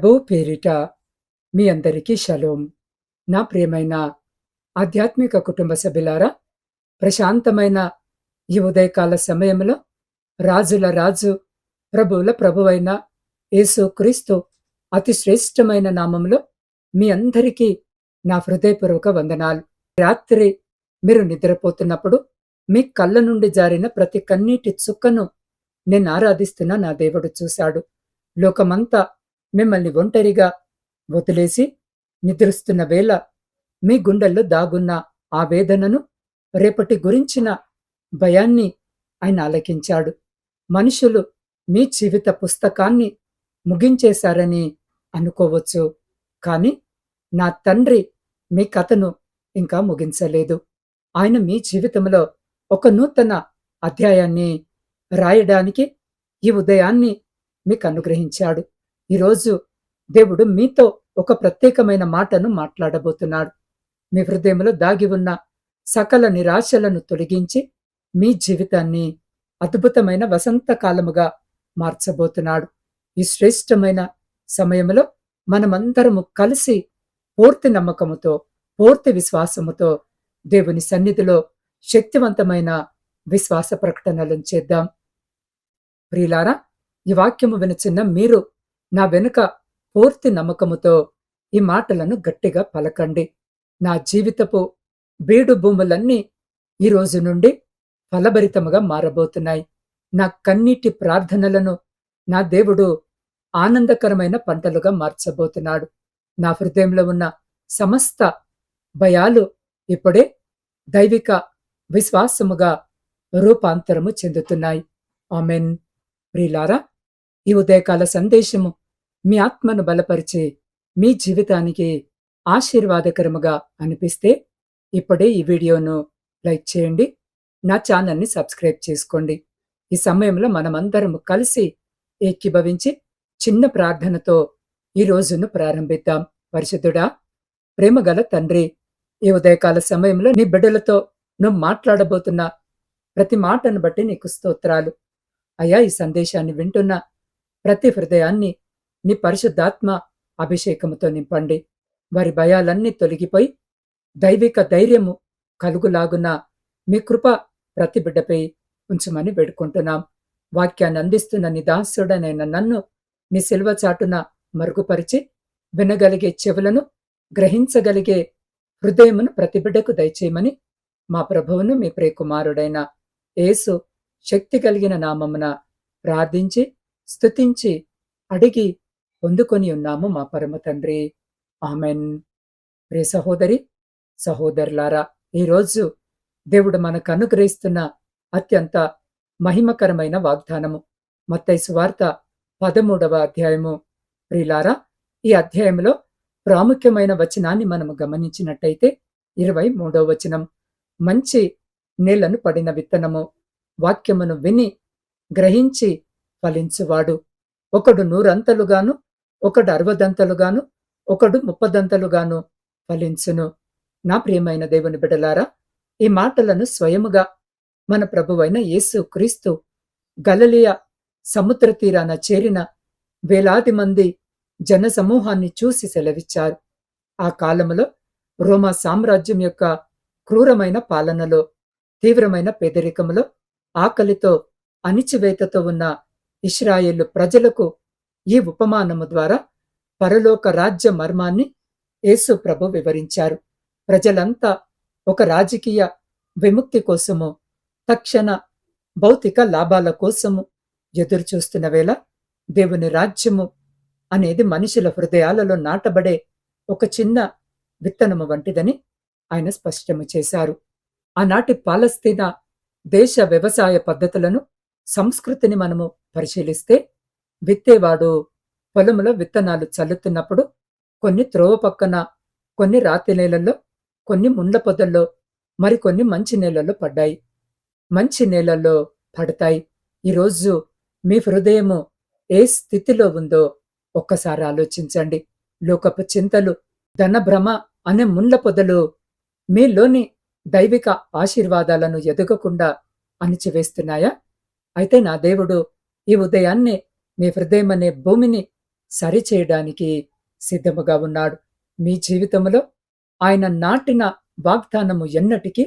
ప్రభువు పేరిట మీ అందరికీ షలోం. నా ప్రియమైన ఆధ్యాత్మిక కుటుంబ సభ్యులారా, ప్రశాంతమైన ఈ ఉదయకాల సమయంలో రాజుల రాజు, ప్రభువుల ప్రభువైన యేసుక్రీస్తు అతి శ్రేష్టమైన నామంలో మీ అందరికీ నా హృదయపూర్వక వందనాలు. రాత్రి మీరు నిద్రపోతున్నప్పుడు మీ కళ్ళ నుండి జారిన ప్రతి కన్నీటి చుక్కను నేను ఆరాధిస్తున్న నా దేవుడు చూశాడు. లోకమంతా మిమ్మల్ని ఒంటరిగా వదిలేసి నిద్రిస్తున్న వేళ మీ గుండెల్లో దాగున్న ఆ వేదనను, రేపటి గురించిన భయాన్ని ఆయన ఆలకించాడు. మనుషులు మీ జీవిత పుస్తకాన్ని ముగించేశారని అనుకోవచ్చు, కానీ నా తండ్రి మీ కథను ఇంకా ముగించలేదు. ఆయన మీ జీవితంలో ఒక నూతన అధ్యాయాన్ని రాయడానికి ఈ ఉదయాన్ని మీకు అనుగ్రహించాడు. ఈరోజు దేవుడు మీతో ఒక ప్రత్యేకమైన మాటను మాట్లాడబోతున్నాడు. మీ హృదయంలో దాగి ఉన్న సకల నిరాశలను తొలగించి మీ జీవితాన్ని అద్భుతమైన వసంతకాలముగా మార్చబోతున్నాడు. ఈ శ్రేష్టమైన సమయంలో మనమందరము కలిసి పూర్తి నమ్మకముతో, పూర్తి విశ్వాసముతో దేవుని సన్నిధిలో శక్తివంతమైన విశ్వాస ప్రకటనలను చేద్దాం. ప్రియులారా, ఈ వాక్యము వినుచున్న మీరు నా వెనుక పూర్తి నమ్మకముతో ఈ మాటలను గట్టిగా పలకండి. నా జీవితపు బీడు భూములన్నీ ఈ రోజు నుండి ఫలభరితముగా మారబోతున్నాయి. నా కన్నీటి ప్రార్థనలను నా దేవుడు ఆనందకరమైన పంటలుగా మార్చబోతున్నాడు. నా హృదయంలో ఉన్న సమస్త భయాలు ఇప్పుడే దైవిక విశ్వాసముగా రూపాంతరము చెందుతున్నాయి. ఆమెన్. ప్రియులారా, ఈ ఉదయకాల సందేశము మీ ఆత్మను బలపరిచి మీ జీవితానికి ఆశీర్వాదకరముగా అనిపిస్తే ఇప్పుడే ఈ వీడియోను లైక్ చేయండి, నా ఛానల్ని సబ్స్క్రైబ్ చేసుకోండి. ఈ సమయంలో మనమందరం కలిసి ఏకీభవించి చిన్న ప్రార్థనతో ఈ రోజును ప్రారంభిద్దాం. పరిశుద్ధుడా, ప్రేమగల తండ్రి, ఈ ఉదయకాల సమయంలో నీ బిడ్డలతో నువ్వు మాట్లాడబోతున్న ప్రతి మాటను బట్టి నీకు స్తోత్రాలు. అయ్యా, ఈ సందేశాన్ని వింటున్న ప్రతి హృదయాన్ని నీ పరిశుద్ధాత్మ అభిషేకముతో నింపండి. వారి భయాలన్నీ తొలగిపోయి దైవిక ధైర్యము కలుగులాగున మీ కృప ప్రతి బిడ్డపై ఉంచమని వేడుకుంటున్నాం. వాక్యాన్ని అందిస్తున్న నీ దాసుడనైన నన్ను నీ సిల్వ చాటున మరుగుపరిచి వినగలిగే చెవులను, గ్రహించగలిగే హృదయమును ప్రతి బిడ్డకు దయచేయమని మా ప్రభువును మీ ప్రియకుమారుడైన యేసు శక్తి కలిగిన నామమున ప్రార్థించి స్తుతించి అడిగి పొందుకొని ఉన్నాము మా పరమ తండ్రి. ఆమెన్. ప్రియ సహోదరి సహోదరులారా, ఈరోజు దేవుడు మనకు అనుగ్రహిస్తున్న అత్యంత మహిమకరమైన వాగ్దానము మత్తయి సువార్త 13వ అధ్యాయము. ప్రియులారా, ఈ అధ్యాయంలో ప్రాముఖ్యమైన వచనాన్ని మనము గమనించినట్టయితే 23వ వచనం, మంచి నేలను పడిన విత్తనము, వాక్యమును విని గ్రహించి ఫలించువాడు. ఒకడు 100 ఒకడు 60 ఒకడు 30 ఫలించును. నా ప్రియమైన దేవుని బిడ్డలారా, ఈ మాటలను స్వయముగా మన ప్రభువైన యేసు క్రీస్తు గలిలయ సముద్ర తీరాన చేరిన వేలాది మంది జన సమూహాన్ని చూసి సెలవిచ్చారు. ఆ కాలములో రోమా సామ్రాజ్యం యొక్క క్రూరమైన పాలనలో, తీవ్రమైన పేదరికములో, ఆకలితో, అణిచివేతతో ఉన్న ఇశ్రాయేలు ప్రజలకు ఈ ఉపమానము ద్వారా పరలోక రాజ్య మర్మాన్ని యేసు ప్రభు వివరించారు. ప్రజలంతా ఒక రాజకీయ విముక్తి కోసము, తక్షణ భౌతిక లాభాల కోసము ఎదురు చూస్తున్న వేళ దేవుని రాజ్యము అనేది మనుషుల హృదయాలలో నాటబడే ఒక చిన్న విత్తనము వంటిదని ఆయన స్పష్టము చేశారు. ఆనాటి పాలస్తీనా దేశ వ్యవసాయ పద్ధతులను, సంస్కృతిని మనము పరిశీలిస్తే, విత్తేవాడు పొలములో విత్తనాలు చల్లుతున్నప్పుడు కొన్ని త్రోవ పక్కన, కొన్ని రాతి నేలల్లో, కొన్ని ముండ్ల పొదల్లో, మరికొన్ని మంచి నేలల్లో పడ్డాయి. మంచి నేలల్లో పడతాయి. ఈరోజు మీ హృదయము ఏ స్థితిలో ఉందో ఒక్కసారి ఆలోచించండి. లోకపు చింతలు, ధనభ్రమ అనే ముండ్ల పొదలు మీలోని దైవిక ఆశీర్వాదాలను ఎదగకుండా అణిచివేస్తున్నాయా? అయితే నా దేవుడు ఈ ఉదయాన్నే మీ హృదయం అనే భూమిని సరిచేయడానికి సిద్ధముగా ఉన్నాడు. మీ జీవితంలో ఆయన నాటిన వాగ్దానము ఎన్నటికీ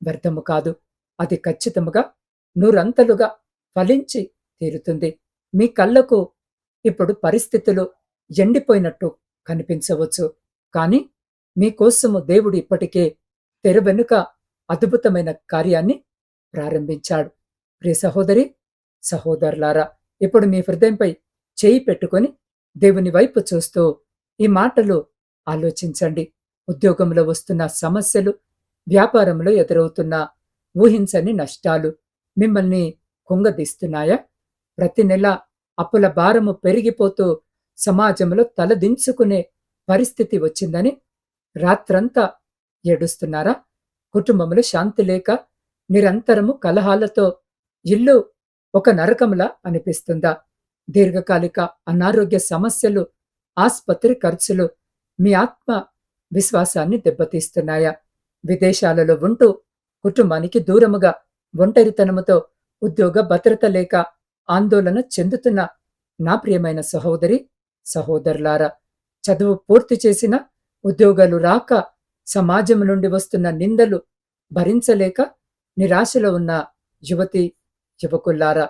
వ్యర్థము కాదు. అది ఖచ్చితముగా నూరంతలుగా ఫలించి తీరుతుంది. మీ కళ్ళకు ఇప్పుడు పరిస్థితులు ఎండిపోయినట్టు కనిపించవచ్చు. కానీ మీకోసము దేవుడు ఇప్పటికే తెర వెనుక అద్భుతమైన కార్యాన్ని ప్రారంభించాడు. ప్రియ సహోదరి, సహోదరులారా, ఇప్పుడు మీ హృదయంపై చేయి పెట్టుకొని దేవుని వైపు చూస్తూ ఈ మాటలు ఆలోచించండి. ఉద్యోగంలో వస్తున్న సమస్యలు, వ్యాపారంలో ఎదురవుతున్న ఊహించని నష్టాలు మిమ్మల్ని కుంగదీస్తున్నాయా? ప్రతి నెల అప్పుల భారము పెరిగిపోతూ సమాజంలో తలదించుకునే పరిస్థితి వచ్చిందని రాత్రంతా ఏడుస్తున్నారా? కుటుంబంలో శాంతి లేక నిరంతరము కలహాలతో ఇల్లు ఒక నరకంలా అనిపిస్తుందా? దీర్ఘకాలిక అనారోగ్య సమస్యలు, ఆస్పత్రి ఖర్చులు మీ ఆత్మ విశ్వాసాన్ని దెబ్బతీస్తున్నాయా? విదేశాలలో ఉంటూ కుటుంబానికి దూరముగా ఒంటరితనముతో ఉద్యోగ భద్రత లేక ఆందోళన చెందుతున్న నా ప్రియమైన సహోదరి, సహోదరులారా, చదువు పూర్తి చేసిన ఉద్యోగాలు రాక సమాజం నుండి వస్తున్న నిందలు భరించలేక నిరాశలో ఉన్న యువతి, యువకుల్లారా,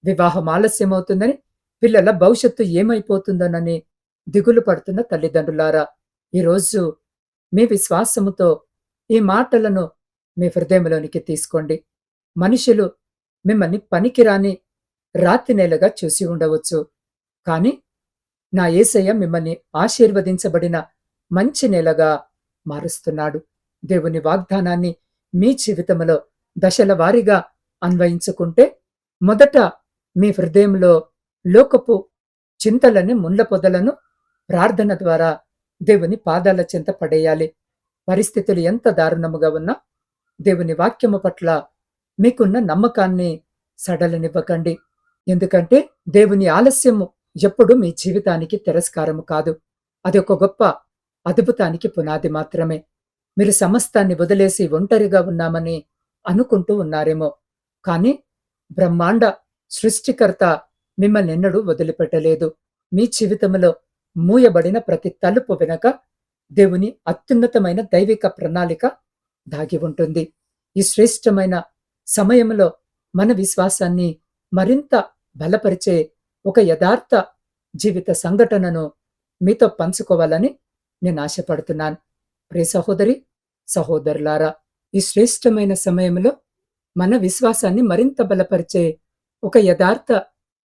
వివాహం ఆలస్యమవుతుందని, పిల్లల భవిష్యత్తు ఏమైపోతుందోనని దిగులు పడుతున్న తల్లిదండ్రులారా, ఈరోజు మీ విశ్వాసముతో ఈ మాటలను మీ హృదయంలోనికి తీసుకోండి. మనుషులు మిమ్మల్ని పనికిరాని రాతి నేలగా చూసి ఉండవచ్చు. కానీ నా యేసయ్య మిమ్మల్ని ఆశీర్వదించబడిన మంచి నేలగా మారుస్తున్నాడు. దేవుని వాగ్దానాన్ని మీ జీవితంలో దశల వారీగా అన్వయించుకుంటే మొదట మీ హృదయంలో లోకపు చింతలని, ముళ్ళ పొదలను ప్రార్థన ద్వారా దేవుని పాదాల చెంత పడేయాలి. పరిస్థితులు ఎంత దారుణముగా ఉన్నా దేవుని వాక్యము పట్ల మీకున్న నమ్మకాన్ని సడలనివ్వకండి. ఎందుకంటే దేవుని ఆలస్యము ఎప్పుడు మీ జీవితానికి తిరస్కారము కాదు. అది ఒక గొప్ప అద్భుతానికి పునాది మాత్రమే. మీరు సమస్తాన్ని వదిలేసి ఒంటరిగా ఉన్నామని అనుకుంటూ ఉన్నారేమో. కానీ బ్రహ్మాండ సృష్టికర్త మిమ్మల్ని ఎన్నడూ వదిలిపెట్టలేదు. మీ జీవితంలో మూయబడిన ప్రతి తలుపు వెనక దేవుని అత్యున్నతమైన దైవిక ప్రణాళిక దాగి ఉంటుంది. ఈ శ్రేష్టమైన సమయంలో మన విశ్వాసాన్ని మరింత బలపరిచే ఒక యథార్థ జీవిత సంఘటనను మీతో పంచుకోవాలని నేను ఆశపడుతున్నాను. ప్రియ సహోదరి, సహోదరులారా, ఈ శ్రేష్టమైన సమయంలో మన విశ్వాసాన్ని మరింత బలపరిచే ఒక యథార్థ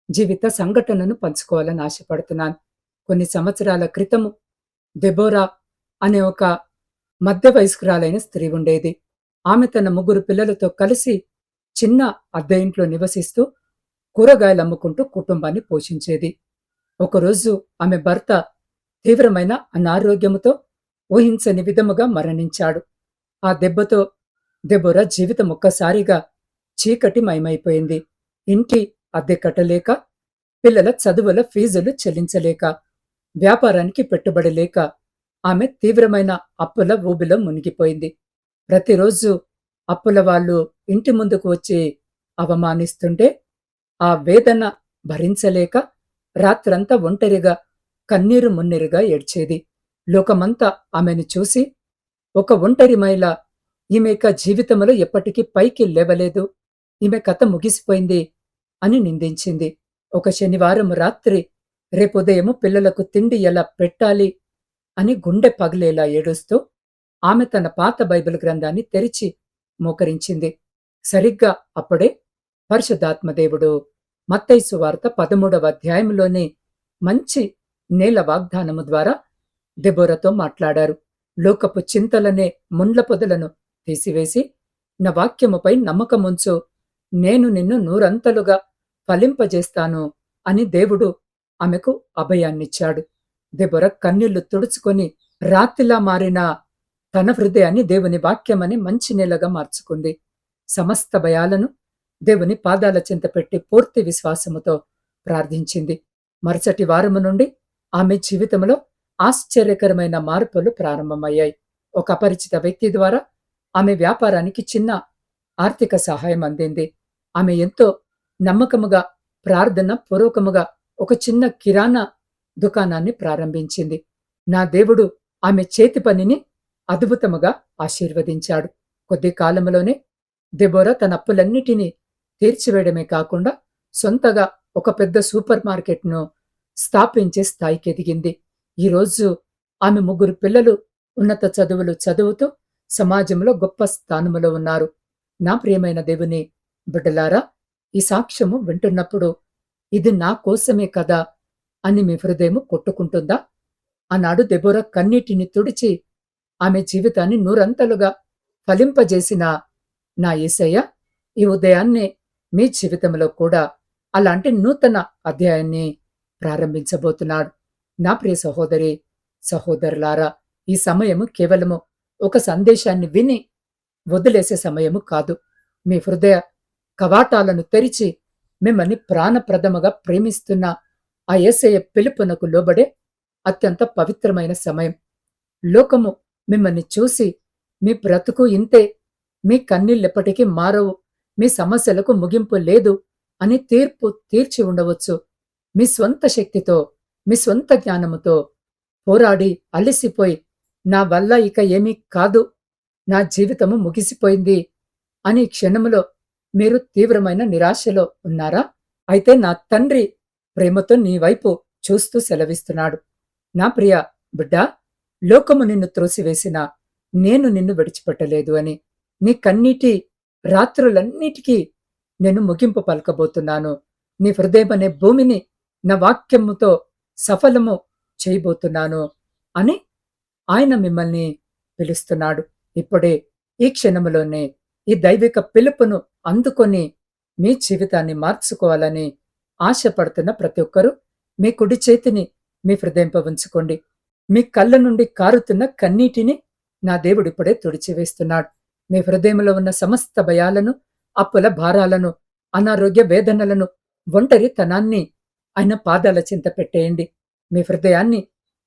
జీవిత సంఘటనను పంచుకోవాలని ఆశపడుతున్నాను. కొన్ని సంవత్సరాల క్రితము దెబోరా అనే ఒక మధ్య వయస్కురాలైన స్త్రీ ఉండేది. ఆమె తన 3 పిల్లలతో కలిసి చిన్న అద్దె ఇంట్లో నివసిస్తూ కూరగాయలు అమ్ముకుంటూ కుటుంబాన్ని పోషించేది. ఒకరోజు ఆమె భర్త తీవ్రమైన అనారోగ్యముతో ఊహించని విధముగా మరణించాడు. ఆ దెబ్బతో దెబోరా జీవితం ఒక్కసారిగా చీకటి మయమైపోయింది. ఇంటి అద్దె కట్టలేక, పిల్లల చదువుల ఫీజులు చెల్లించలేక, వ్యాపారానికి పెట్టుబడి లేక ఆమె తీవ్రమైన అప్పుల ఊబిలో మునిగిపోయింది. ప్రతిరోజు అప్పుల వాళ్ళు ఇంటి ముందుకు వచ్చి అవమానిస్తుంటే ఆ వేదన భరించలేక రాత్రంతా ఒంటరిగా కన్నీరు మున్నీరుగా ఏడ్చేది. లోకమంతా ఆమెను చూసి, ఒక ఒంటరి మహిళ, ఈమె జీవితంలో ఎప్పటికీ పైకి లేవలేదు, ఈమె కథ ముగిసిపోయింది అని నిందించింది. ఒక శనివారం రాత్రి రేపుదయము పిల్లలకు తిండి ఎలా పెట్టాలి అని గుండె పగిలేలా ఏడుస్తూ ఆమె తన పాత బైబిల్ గ్రంథాన్ని తెరిచి మోకరించింది. సరిగ్గా అప్పుడే పరిశుద్ధాత్మదేవుడు మత్తయి సువార్త 13వ అధ్యాయంలోని మంచి నేల వాగ్దానము ద్వారా దెబోరాతో మాట్లాడారు. లోకపు చింతలనే ముండ్ల పొదలను తీసివేసి నా వాక్యముపై నమ్మకముంచు, నేను నిన్ను నూరంతలుగా ఫలింపజేస్తాను అని దేవుడు ఆమెకు అభయాన్నిచ్చాడు. దెబోరా కన్నీళ్లు తుడుచుకొని రాతిలా మారిన తన హృదయాన్ని దేవుని వాక్యమని మంచి నేలగా మార్చుకుంది. సమస్త భయాలను దేవుని పాదాల చెంత పెట్టి పూర్తి విశ్వాసముతో ప్రార్థించింది. మరుసటి వారము నుండి ఆమె జీవితంలో ఆశ్చర్యకరమైన మార్పులు ప్రారంభమయ్యాయి. ఒక అపరిచిత వ్యక్తి ద్వారా ఆమె వ్యాపారానికి చిన్న ఆర్థిక సహాయం అందింది. ఆమె ఎంతో నమ్మకముగా, ప్రార్థన పూర్వకముగా ఒక చిన్న కిరాణా దుకాణాన్ని ప్రారంభించింది. నా దేవుడు ఆమె చేతి పనిని అద్భుతముగా ఆశీర్వదించాడు. కొద్ది కాలంలోనే దెబోరా తన అప్పులన్నిటినీ తీర్చివేయడమే కాకుండా సొంతగా ఒక పెద్ద సూపర్ మార్కెట్‌ను స్థాపించే స్థాయికి ఎదిగింది. ఈరోజు ఆమె 3 పిల్లలు ఉన్నత చదువులు చదువుతూ సమాజంలో గొప్ప స్థానములో ఉన్నారు. నా ప్రియమైన దేవుని బిడ్డలారా, ఈ సాక్ష్యము వింటున్నప్పుడు ఇది నా కోసమే కదా అని మీ హృదయము కొట్టుకుంటుందా? ఆనాడు దెబోరా కన్నీటిని తుడిచి ఆమె జీవితాన్ని నూరంతలుగా ఫలింపజేసిన నా యేసయ్య ఈ ఉదయాన్నే మీ జీవితంలో కూడా అలాంటి నూతన అధ్యాయాన్ని ప్రారంభించబోతున్నాడు. నా ప్రియ సహోదరి, సహోదరులారా, ఈ సమయము కేవలము ఒక సందేశాన్ని విని వదిలేసే సమయము కాదు. మీ హృదయ కవాటాలను తెరిచి మిమ్మల్ని ప్రాణప్రదముగా ప్రేమిస్తున్న ఆ యేసయ్య పిలుపునకు లోబడే అత్యంత పవిత్రమైన సమయం. లోకము మిమ్మల్ని చూసి మీ బ్రతుకు ఇంతే, మీ కన్నీళ్ళెప్పటికీ మారవు, మీ సమస్యలకు ముగింపు లేదు అని తీర్పు తీర్చి ఉండవచ్చు. మీ స్వంత శక్తితో, మీ స్వంత జ్ఞానముతో పోరాడి అలసిపోయి నా వల్ల ఇక ఏమీ కాదు, నా జీవితము ముగిసిపోయింది అని క్షణములో మీరు తీవ్రమైన నిరాశలో ఉన్నారా? అయితే నా తండ్రి ప్రేమతో నీ వైపు చూస్తూ సెలవిస్తున్నాడు. నా ప్రియ బిడ్డా, లోకము నిన్ను త్రోసివేసినా నేను నిన్ను విడిచిపెట్టలేదు అని. నీ కన్నీటి రాత్రులన్నిటికీ నేను ముగింపు పలకబోతున్నాను. నీ హృదయమనే భూమిని నా వాక్యముతో సఫలము చేయబోతున్నాను అని ఆయన మిమ్మల్ని పిలుస్తున్నాడు. ఇప్పుడే ఈ క్షణములోనే ఈ దైవిక పిలుపును అందుకొని మీ జీవితాన్ని మార్చుకోవాలని ఆశపడుతున్న ప్రతి ఒక్కరూ మీ కుడి చేతిని మీ హృదయంపై ఉంచుకోండి. మీ కళ్ళ నుండి కారుతున్న కన్నీటిని నా దేవుడిప్పుడే తుడిచివేస్తున్నాడు. మీ హృదయంలో ఉన్న సమస్త భయాలను, అప్పుల భారాలను, అనారోగ్య వేదనలను, ఒంటరితనాన్ని ఆయన పాదాల చింత పెట్టేయండి. మీ హృదయాన్ని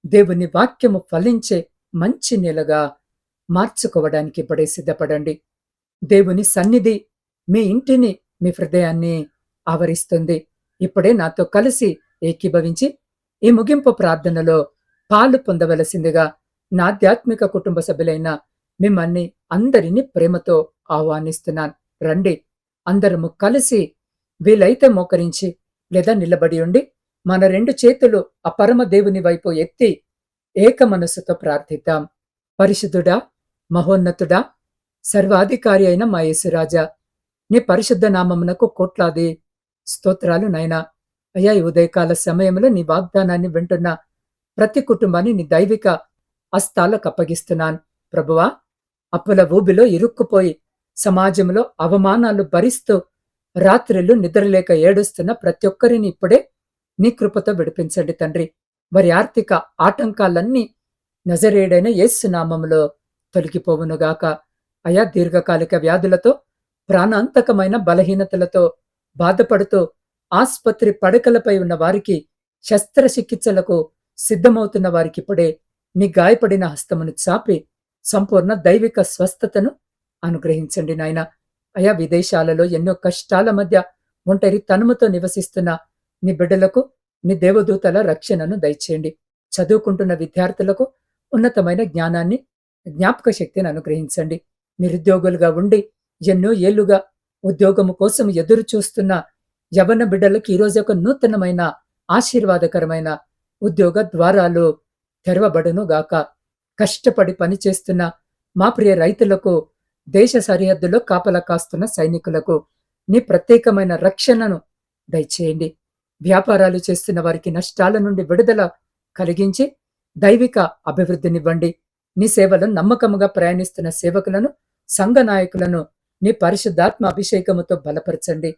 దేవుని వాక్యము ఫలించే మంచి నేలగా మార్చుకోవడానికి ఇప్పుడే సిద్ధపడండి. దేవుని సన్నిధి మీ ఇంటిని, మీ హృదయాన్ని ఆవరిస్తుంది. ఇప్పుడే నాతో కలిసి ఏకీభవించి ఈ ముగింపు ప్రార్థనలో పాలు పొందవలసిందిగా నా ఆధ్యాత్మిక కుటుంబ సభ్యులైన మిమ్మల్ని అందరినీ ప్రేమతో ఆహ్వానిస్తున్నాను. రండి, అందరము కలిసి వీలైతే మోకరించి లేదా నిలబడి ఉండి మన 2 చేతులు ఆ పరమ దేవుని వైపు ఎత్తి ఏక మనస్సుతో ప్రార్థిద్దాం. పరిశుద్ధుడా, మహోన్నతుడా, సర్వాధికారి అయిన మా యేసురాజా, నీ పరిశుద్ధ నామమునకు కోట్లాది స్తోత్రాలు నాయనా. అయ్యా, ఈ ఉదయకాల సమయంలో నీ వాగ్దానాన్ని వింటున్న ప్రతి కుటుంబాన్ని నీ దైవిక హస్తాలకు అప్పగిస్తున్నాను. ప్రభువా, అప్పుల ఊబిలో ఇరుక్కుపోయి సమాజంలో అవమానాలు భరిస్తూ రాత్రిళ్ళు నిద్రలేక ఏడుస్తున్న ప్రతి ఒక్కరిని ఇప్పుడే నీ కృపతో విడిపించండి తండ్రి. వారి ఆర్థిక ఆటంకాలన్నీ నజరేయుడైన యేసు నామములో తొలగిపోవునుగాక. అయా, దీర్ఘకాలిక వ్యాధులతో, ప్రాణాంతకమైన బలహీనతలతో బాధపడుతూ ఆస్పత్రి పడకలపై ఉన్న వారికి, శస్త్రచికిత్సలకు సిద్ధమవుతున్న వారికిప్పుడే నీ గాయపడిన హస్తమును చాపి సంపూర్ణ దైవిక స్వస్థతను అనుగ్రహించండి నాయన. అయా, విదేశాలలో ఎన్నో కష్టాల మధ్య ఒంటరి తనుముతో నివసిస్తున్న నీ బిడ్డలకు నీ దేవదూతల రక్షణను దయచేయండి. చదువుకుంటున్న విద్యార్థులకు ఉన్నతమైన జ్ఞానాన్ని, జ్ఞాపక శక్తిని అనుగ్రహించండి. నిరుద్యోగులుగా ఉండి ఎన్నో ఏళ్లుగా ఉద్యోగము కోసం ఎదురు చూస్తున్న యవన బిడ్డలకు ఈరోజు ఒక నూతనమైన ఆశీర్వాదకరమైన ఉద్యోగ ద్వారాలు తెరవబడును గాక. కష్టపడి పనిచేస్తున్న మా ప్రియ రైతులకు, దేశ సరిహద్దులో కాపలా కాస్తున్న సైనికులకు నీ ప్రత్యేకమైన రక్షణను దయచేయండి. వ్యాపారాలు చేస్తున్న వారికి నష్టాల నుండి విడుదల కలిగించి దైవిక అభివృద్ధినివ్వండి. నీ సేవలో నమ్మకముగా ప్రయాణిస్తున్న సేవకులను, సంఘ నాయకులను నీ పరిశుద్ధాత్మ అభిషేకముతో బలపరచండి.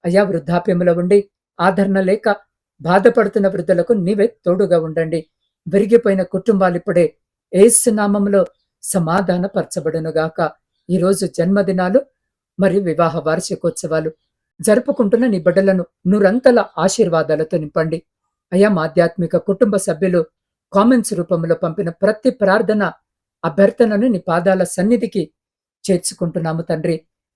అయా, వృద్ధాప్యములో ఉండి ఆదరణ లేక బాధపడుతున్న వృద్ధులకు నీవే తోడుగా ఉండండి. విరిగిపోయిన కుటుంబాలిప్పుడే యేసు నామములో సమాధానపరచబడునుగాక. ఈరోజు జన్మదినాలు మరియు వివాహ వార్షికోత్సవాలు జరుపుకుంటున్న నీ బిడ్డలను నూరంతల ఆశీర్వాదాలతో నింపండి. అయా, మా ఆధ్యాత్మిక కుటుంబ సభ్యులు కామెంట్స్ రూపంలో పంపిన ప్రతి ప్రార్థన అభ్యర్థనను నీ పాదాల సన్నిధికి చేర్చుకుంటున్నాము తండ్రి.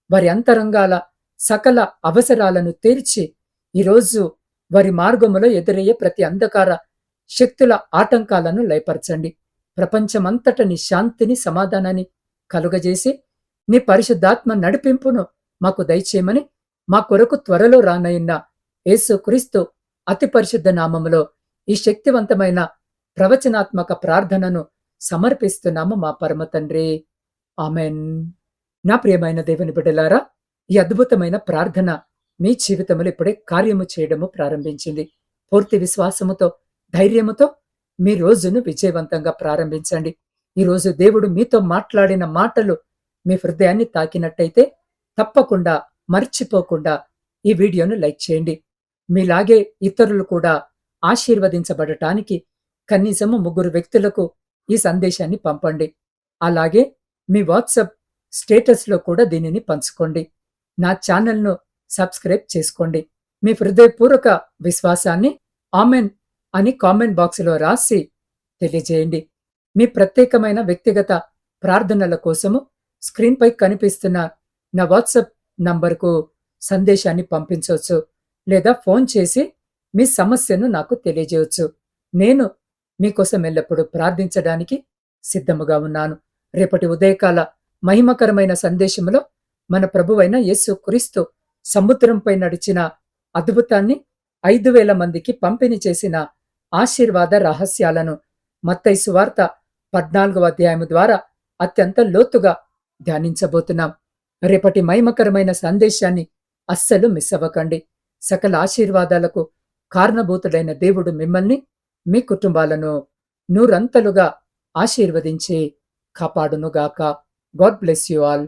వారి అంతరంగాల సకల అవసరాలను తీర్చి ఈరోజు వారి మార్గములో ఎదురయ్యే ప్రతి అంధకార శక్తుల ఆటంకాలను లయపరచండి. ప్రపంచమంతట నీ శాంతిని, సమాధానాన్ని కలుగజేసి నీ పరిశుద్ధాత్మ నడిపింపును మాకు దయచేయమని మా కొరకు త్వరలో రానయ్యున్న యేసుక్రీస్తు అతి పరిశుద్ధ నామములో ఈ శక్తివంతమైన ప్రవచనాత్మక ప్రార్థనను సమర్పిస్తున్నాము మా పరమ తండ్రి. ఆమెన్. నా ప్రియమైన దేవుని బిడ్డలారా, ఈ అద్భుతమైన ప్రార్థన మీ జీవితంలో ఇప్పుడే కార్యము చేయడము ప్రారంభించింది. పూర్తి విశ్వాసముతో, ధైర్యముతో మీ రోజును విజయవంతంగా ప్రారంభించండి. ఈ రోజు దేవుడు మీతో మాట్లాడిన మాటలు మీ హృదయాన్ని తాకినట్టయితే తప్పకుండా, మర్చిపోకుండా ఈ వీడియోను లైక్ చేయండి. మీలాగే ఇతరులు కూడా ఆశీర్వదించబడటానికి కనీసము 3 వ్యక్తులకు ఈ సందేశాన్ని పంపండి. అలాగే మీ వాట్సాప్ స్టేటస్లో కూడా దీనిని పంచుకోండి. నా ఛానల్ను సబ్స్క్రైబ్ చేసుకోండి. మీ హృదయపూర్వక విశ్వాసాన్ని ఆమెన్ అని కామెంట్ బాక్స్లో రాసి తెలియజేయండి. మీ ప్రత్యేకమైన వ్యక్తిగత ప్రార్థనల కోసము స్క్రీన్పై కనిపిస్తున్న నా వాట్సాప్ నంబర్కు సందేశాన్ని పంపించవచ్చు, లేదా ఫోన్ చేసి మీ సమస్యను నాకు తెలియజేయవచ్చు. నేను మీకోసం ఎల్లప్పుడూ ప్రార్థించడానికి సిద్ధముగా ఉన్నాను. రేపటి ఉదయకాల మహిమకరమైన సందేశంలో మన ప్రభువైన యేసుక్రీస్తు సముద్రంపై నడిచిన అద్భుతాన్ని 5,000 మందికి పంపిణీ చేసిన ఆశీర్వాద రహస్యాలను మత్తయి సువార్త 14వ అధ్యాయము ద్వారా అత్యంత లోతుగా ధ్యానించబోతున్నాం. రేపటి మహిమకరమైన సందేశాన్ని అస్సలు మిస్ అవ్వకండి. సకల ఆశీర్వాదాలకు కారణభూతుడైన దేవుడు మిమ్మల్ని, మీ కుటుంబాలను నూరంతలుగా ఆశీర్వదించి కాపాడునుగాక. God bless you all.